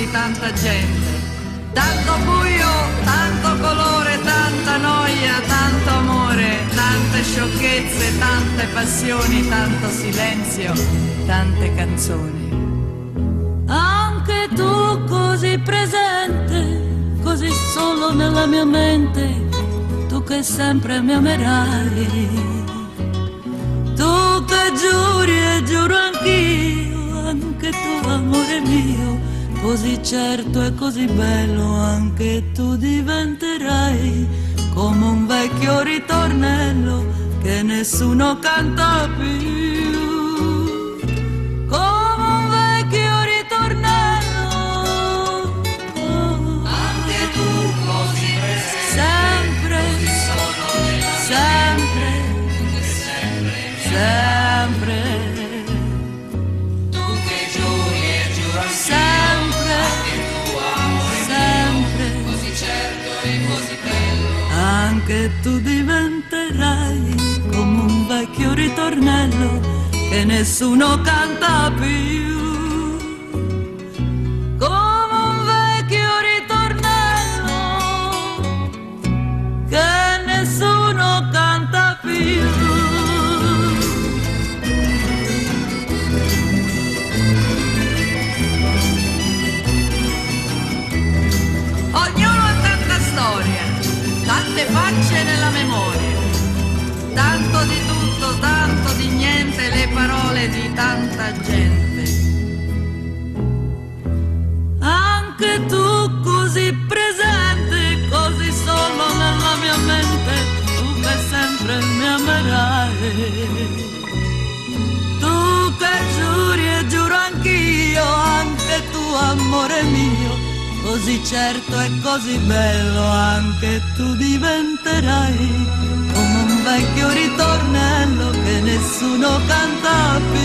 di tanta gente. Tanto buio, tanto colore, tanta noia, tanto amore, tante sciocchezze, tante passioni, tanto silenzio, tante canzoni. Anche tu così presente, così solo nella mia mente, tu che sempre mi amerai. Tu che giuri e giuro anch'io, anche tu amore mio, così certo e così bello, anche tu diventerai come un vecchio ritornello che nessuno canta più. Come un vecchio ritornello, Anche tu così presente, sempre, così solo nella sempre, sempre, tu che giuri e giuro sempre, tu amore sempre. così certo e così bello. Anche tu diventerai come un vecchio ritornello che nessuno canta più. Come un vecchio ritornello che nessuno canta più. Ognuno ha tanta storia, tante facce nella memoria, tanto di tutto, tanto di niente, le parole di tanta gente. Anche tu così presente, così solo nella mia mente, tu che sempre mi amerai. Tu che giuri e giuro anch'io, anche tu amore mio, così certo e così bello, anche tu diventerai come un vecchio ritornello che nessuno canta più.